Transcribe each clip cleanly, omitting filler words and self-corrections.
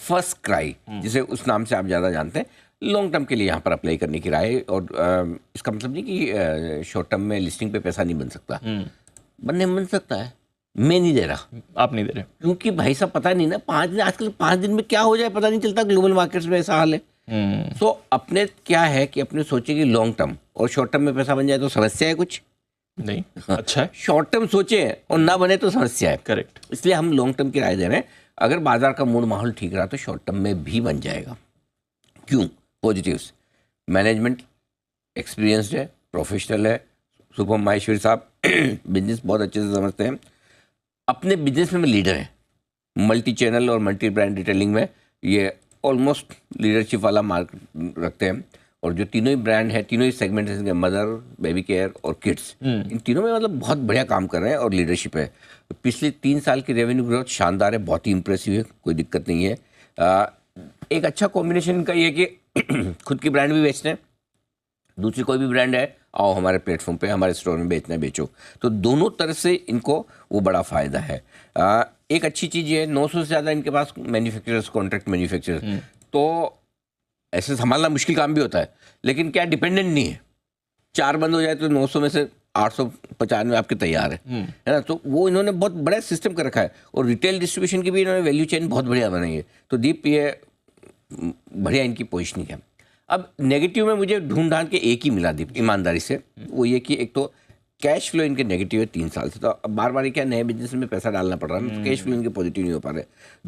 First cry, जिसे उस नाम से आप ज़्यादा जानते हैं, लॉन्ग टर्म के लिए यहाँ पर अप्लाई करने की राय है। और इसका मतलब नहीं कि शॉर्ट टर्म में लिस्टिंग पे पैसा नहीं बन सकता, बनने बन सकता है। मैं नहीं दे रहा, आप नहीं दे रहे, क्योंकि भाई साहब पता नहीं ना, 5 दिन, आजकल 5 दिन में क्या हो जाए पता नहीं चलता, ग्लोबल मार्केट्स में ऐसा हाल है। सो अपने क्या है कि अपने सोचे कि लॉन्ग टर्म और शॉर्ट टर्म में पैसा बन जाए तो समस्या है कुछ नहीं अच्छा है, शॉर्ट टर्म सोचे और ना बने तो समस्या है। करेक्ट। इसलिए हम लॉन्ग टर्म की राय दे रहे हैं। अगर बाजार का मूड माहौल ठीक रहा तो शॉर्ट टर्म में भी बन जाएगा। क्यों? पॉजिटिव्स, मैनेजमेंट एक्सपीरियंस्ड है, प्रोफेशनल है, सुपर माहेश्वरी साहब बिजनेस बहुत अच्छे से समझते हैं, अपने बिजनेस में लीडर हैं, मल्टी चैनल और मल्टी ब्रांड रिटेलिंग में ये ऑलमोस्ट लीडरशिप वाला मार्क रखते हैं। और जो तीनों ही ब्रांड है, तीनों ही सेगमेंट है, मदर, बेबी केयर और किड्स, इन तीनों में मतलब बहुत बढ़िया काम कर रहे हैं और लीडरशिप है। पिछले 3 साल की रेवेन्यू ग्रोथ शानदार है, बहुत ही इंप्रेसिव है, कोई दिक्कत नहीं है। एक अच्छा कॉम्बिनेशन का ये है कि खुद की ब्रांड भी बेचते हैं, दूसरी कोई भी ब्रांड है आओ हमारे प्लेटफॉर्म पे, हमारे स्टोर में बेचना है बेचो, तो दोनों तरफ से इनको वो बड़ा फ़ायदा है। एक अच्छी चीज़ ये है, 900 से ज़्यादा इनके पास मैन्युफैक्चरर्स, कॉन्ट्रैक्ट मैन्युफैक्चरर्स, तो ऐसे संभालना मुश्किल काम भी होता है, लेकिन क्या डिपेंडेंट नहीं है। 4 बंद हो जाए तो 900 में से 895 आपके तैयार है ना। तो वो इन्होंने बहुत बड़ा सिस्टम कर रखा है और रिटेल डिस्ट्रीब्यूशन की भी इन्होंने वैल्यू चेन बहुत बढ़िया बनाई है। तो दीप ये बढ़िया इनकी पोजिशनिंग है। अब नेगेटिव में मुझे ढूंढ ढांड के एक ही मिला दीप, ईमानदारी से, वो ये कि एक तो कैश फ्लो इनके नेगेटिव है 3 साल से, तो अब बार बार क्या नए बिजनेस में पैसा डालना पड़ रहा है, तो कैश फ्लो इनके पॉजिटिव नहीं हो पा रहे।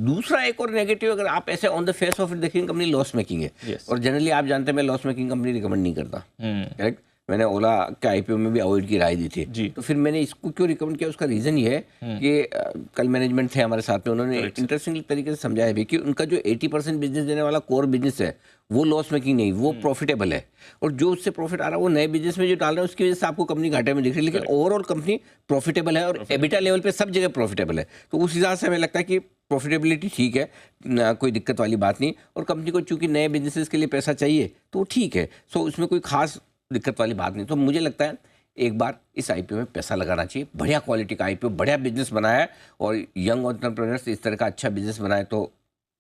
दूसरा एक और नेगेटिव, अगर आप ऐसे on the face of it देखेंगे कंपनी लॉस मेकिंग है। Yes. और जनरली आप जानते हैं मैं लॉस मेकिंग कंपनी रिकमेंड नहीं करता, करेक्ट। मैंने ओला के आईपीओ में भी अवॉइड की राय दी थी जी। तो फिर मैंने इसको क्यों रिकमेंड किया, उसका रीज़न ये है कि कल मैनेजमेंट थे हमारे साथ में, उन्होंने इंटरेस्टिंग तरीके से समझाया भी कि उनका जो 80% बिजनेस देने वाला कोर बिजनेस है वो लॉस मेकिंग नहीं, वो प्रॉफिटेबल है। और जो उससे प्रॉफिट आ रहा है वो नए बिजनेस में जो डाल रहे हैं उसकी वजह से आपको कंपनी घाटे में दिख रही है, लेकिन ओवरऑल कंपनी प्रॉफिटेबल है और एबिटा लेवल पे सब जगह प्रॉफिटेबल है। तो उस हिसाब से हमें लगता है कि प्रॉफिटेबिलिटी ठीक है, कोई दिक्कत वाली बात नहीं। और कंपनी को चूंकि नए बिजनेसेस के लिए पैसा चाहिए तो ठीक है, सो उसमें कोई खास दिक्कत वाली बात नहीं। तो मुझे लगता है एक बार इस आईपीओ में पैसा लगाना चाहिए। बढ़िया क्वालिटी का आईपीओ, बढ़िया बिजनेस बनाया है और यंग एंटरप्रेन्योर्स इस तरह का अच्छा बिजनेस बनाए तो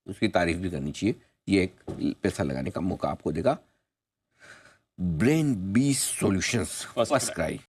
उसकी तारीफ भी करनी चाहिए। ये एक पैसा लगाने का मौका आपको देगा। Brainbees solutions, first cry.